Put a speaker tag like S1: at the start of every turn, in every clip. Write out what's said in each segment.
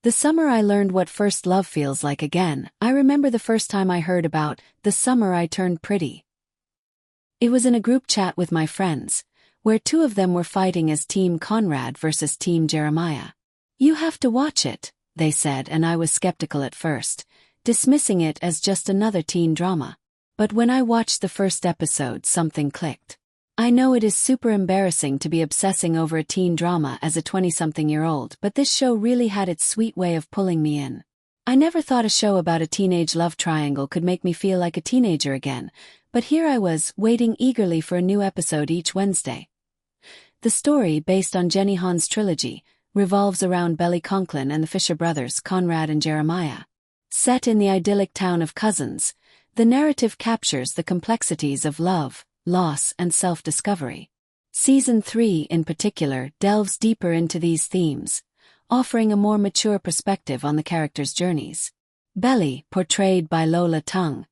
S1: The summer I learned what first love feels like again. I remember the first time I heard about the summer I turned pretty. It was in a group chat with my friends, where two of them were fighting as Team Conrad versus Team Jeremiah. "You have to watch it," they said, and I was skeptical at first, dismissing it as just another teen drama. But when I watched the first episode, something clicked. I know it is super embarrassing to be obsessing over a teen drama as a 20-something-year-old, but this show really had its sweet way of pulling me in. I never thought a show about a teenage love triangle could make me feel like a teenager again, but here I was, waiting eagerly for a new episode each Wednesday. The story, based on Jenny Han's trilogy, revolves around Belly Conklin and the Fisher brothers, Conrad and Jeremiah. Set in the idyllic town of Cousins, the narrative captures the complexities of love, loss, and self-discovery. Season 3, in particular, delves deeper into these themes, offering a more mature perspective on the characters' journeys. Belly, portrayed by Lola Tung,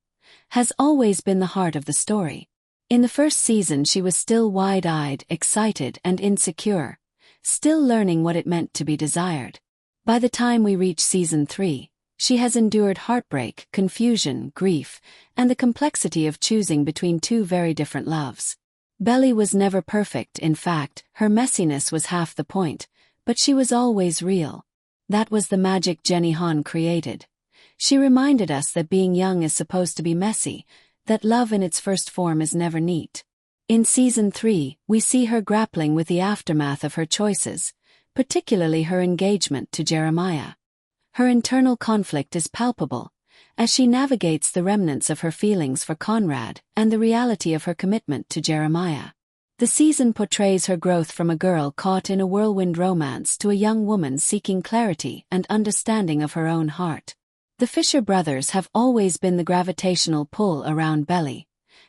S1: has always been the heart of the story. In the first season she was still wide-eyed, excited, and insecure, still learning what it meant to be desired. By the time we reach Season 3, she has endured heartbreak, confusion, grief, and the complexity of choosing between two very different loves. Belly was never perfect. In fact, her messiness was half the point, but she was always real. That was the magic Jenny Han created. She reminded us that being young is supposed to be messy, that love in its first form is never neat. In Season 3, we see her grappling with the aftermath of her choices, particularly her engagement to Jeremiah. Her internal conflict is palpable, as she navigates the remnants of her feelings for Conrad and the reality of her commitment to Jeremiah. The season portrays her growth from a girl caught in a whirlwind romance to a young woman seeking clarity and understanding of her own heart. The Fisher brothers have always been the gravitational pull around Belly,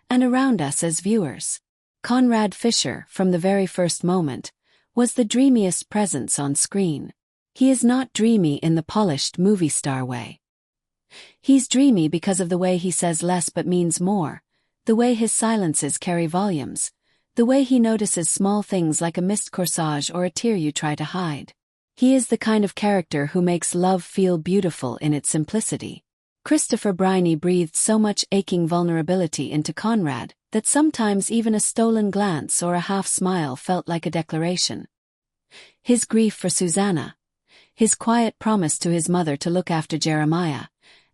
S1: and around us as viewers. Conrad Fisher, from the very first moment, was the dreamiest presence on screen. He is not dreamy in the polished movie star way. He's dreamy because of the way he says less but means more, the way his silences carry volumes, the way he notices small things like a missed corsage or a tear you try to hide. He is the kind of character who makes love feel beautiful in its simplicity. Christopher Briney breathed so much aching vulnerability into Conrad that sometimes even a stolen glance or a half-smile felt like a declaration. His grief for Susanna, his quiet promise to his mother to look after Jeremiah,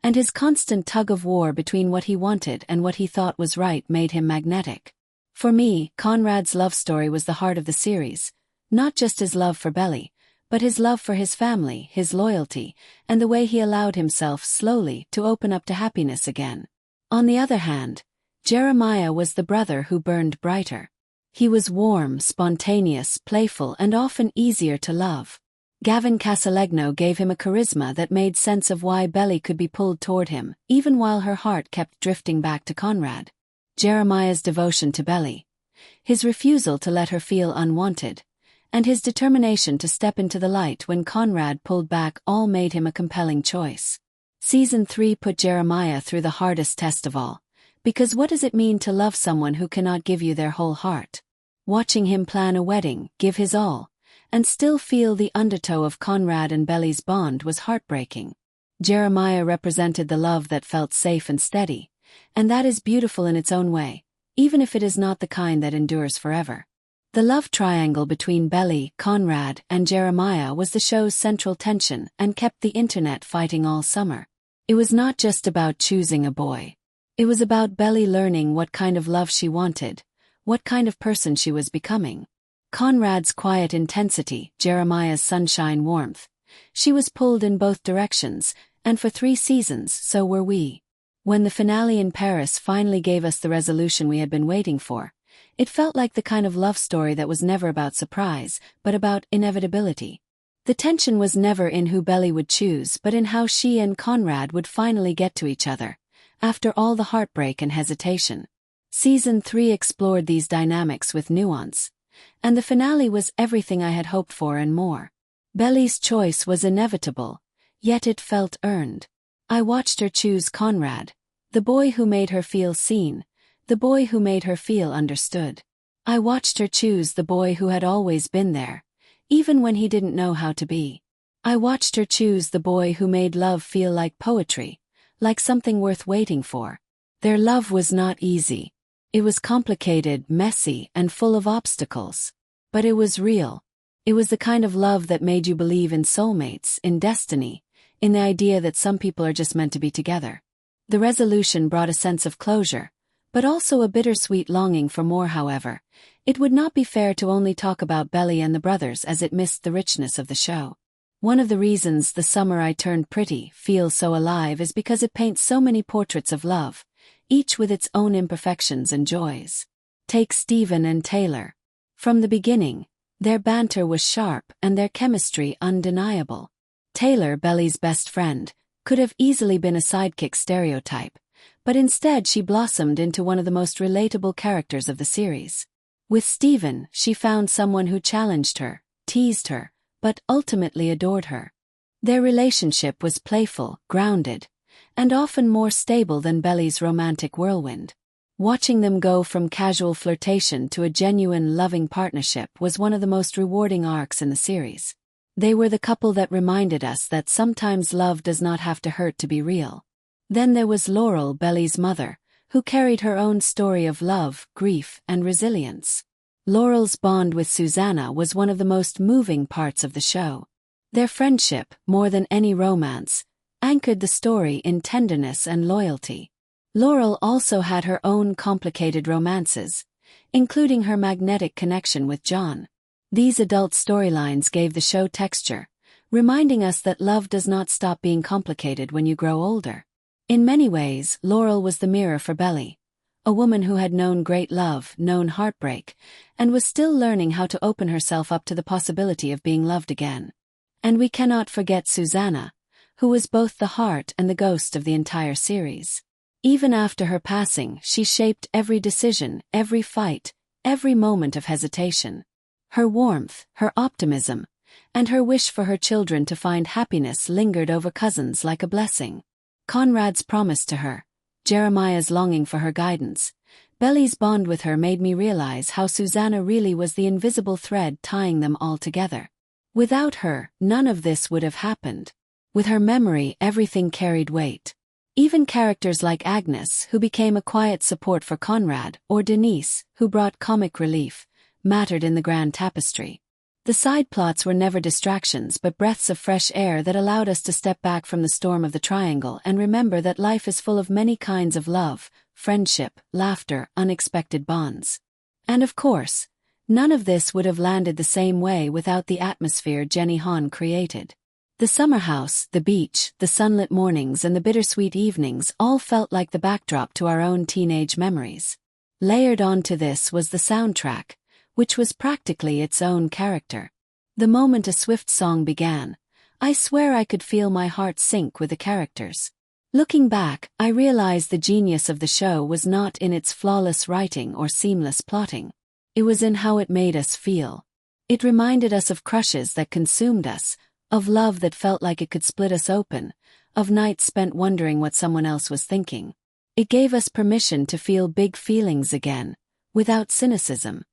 S1: and his constant tug-of-war between what he wanted and what he thought was right made him magnetic. For me, Conrad's love story was the heart of the series, not just his love for Belly, but his love for his family, his loyalty, and the way he allowed himself slowly to open up to happiness again. On the other hand, Jeremiah was the brother who burned brighter. He was warm, spontaneous, playful, and often easier to love. Gavin Casalegno gave him a charisma that made sense of why Belly could be pulled toward him, even while her heart kept drifting back to Conrad. Jeremiah's devotion to Belly, his refusal to let her feel unwanted, and his determination to step into the light when Conrad pulled back all made him a compelling choice. Season 3 put Jeremiah through the hardest test of all, because what does it mean to love someone who cannot give you their whole heart? Watching him plan a wedding, give his all, and still feel the undertow of Conrad and Belly's bond was heartbreaking. Jeremiah represented the love that felt safe and steady, and that is beautiful in its own way, even if it is not the kind that endures forever. The love triangle between Belly, Conrad, and Jeremiah was the show's central tension and kept the internet fighting all summer. It was not just about choosing a boy. It was about Belly learning what kind of love she wanted, what kind of person she was becoming. Conrad's quiet intensity, Jeremiah's sunshine warmth. She was pulled in both directions, and for 3 seasons so were we. When the finale in Paris finally gave us the resolution we had been waiting for, it felt like the kind of love story that was never about surprise, but about inevitability. The tension was never in who Belly would choose but in how she and Conrad would finally get to each other, after all the heartbreak and hesitation. Season 3 explored these dynamics with nuance, and the finale was everything I had hoped for and more. Belly's choice was inevitable, yet it felt earned. I watched her choose Conrad, the boy who made her feel seen, the boy who made her feel understood. I watched her choose the boy who had always been there, even when he didn't know how to be. I watched her choose the boy who made love feel like poetry, like something worth waiting for. Their love was not easy. It was complicated, messy, and full of obstacles. But it was real. It was the kind of love that made you believe in soulmates, in destiny, in the idea that some people are just meant to be together. The resolution brought a sense of closure, but also a bittersweet longing for more. However, it would not be fair to only talk about Belly and the brothers, as it missed the richness of the show. One of the reasons The Summer I Turned Pretty feels so alive is because it paints so many portraits of love, each with its own imperfections and joys. Take Steven and Taylor. From the beginning, their banter was sharp and their chemistry undeniable. Taylor, Belly's best friend, could have easily been a sidekick stereotype, but instead she blossomed into one of the most relatable characters of the series. With Steven, she found someone who challenged her, teased her, but ultimately adored her. Their relationship was playful, grounded, and often more stable than Belly's romantic whirlwind. Watching them go from casual flirtation to a genuine, loving partnership was one of the most rewarding arcs in the series. They were the couple that reminded us that sometimes love does not have to hurt to be real. Then there was Laurel, Belly's mother, who carried her own story of love, grief, and resilience. Laurel's bond with Susanna was one of the most moving parts of the show. Their friendship, more than any romance, anchored the story in tenderness and loyalty. Laurel also had her own complicated romances, including her magnetic connection with John. These adult storylines gave the show texture, reminding us that love does not stop being complicated when you grow older. In many ways, Laurel was the mirror for Belly, a woman who had known great love, known heartbreak, and was still learning how to open herself up to the possibility of being loved again. And we cannot forget Susanna, who was both the heart and the ghost of the entire series. Even after her passing, she shaped every decision, every fight, every moment of hesitation. Her warmth, her optimism, and her wish for her children to find happiness lingered over cousins like a blessing. Conrad's promise to her, Jeremiah's longing for her guidance, Belly's bond with her made me realize how Susanna really was the invisible thread tying them all together. Without her, none of this would have happened. With her memory, everything carried weight. Even characters like Agnes, who became a quiet support for Conrad, or Denise, who brought comic relief, mattered in the grand tapestry. The side plots were never distractions but breaths of fresh air that allowed us to step back from the storm of the triangle and remember that life is full of many kinds of love, friendship, laughter, unexpected bonds. And of course, none of this would have landed the same way without the atmosphere Jenny Han created. The summer house, the beach, the sunlit mornings and the bittersweet evenings all felt like the backdrop to our own teenage memories. Layered onto this was the soundtrack, which was practically its own character. The moment a Swift song began, I swear I could feel my heart sink with the characters. Looking back, I realized the genius of the show was not in its flawless writing or seamless plotting. It was in how it made us feel. It reminded us of crushes that consumed us, of love that felt like it could split us open, of nights spent wondering what someone else was thinking. It gave us permission to feel big feelings again, without cynicism.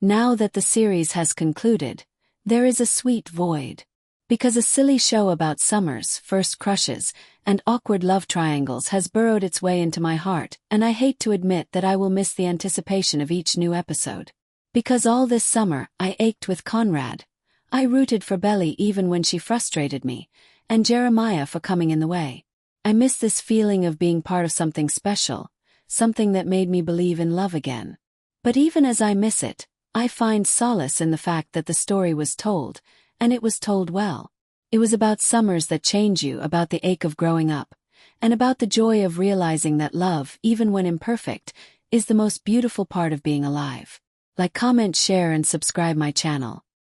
S1: Now that the series has concluded, there is a sweet void. Because a silly show about summers, first crushes, and awkward love triangles has burrowed its way into my heart, and I hate to admit that I will miss the anticipation of each new episode. Because all this summer, I ached with Conrad. I rooted for Belly even when she frustrated me, and Jeremiah for coming in the way. I miss this feeling of being part of something special, something that made me believe in love again. But even as I miss it, I find solace in the fact that the story was told, and it was told well. It was about summers that change you, about the ache of growing up, and about the joy of realizing that love, even when imperfect, is the most beautiful part of being alive. Like, comment, share, and subscribe my channel.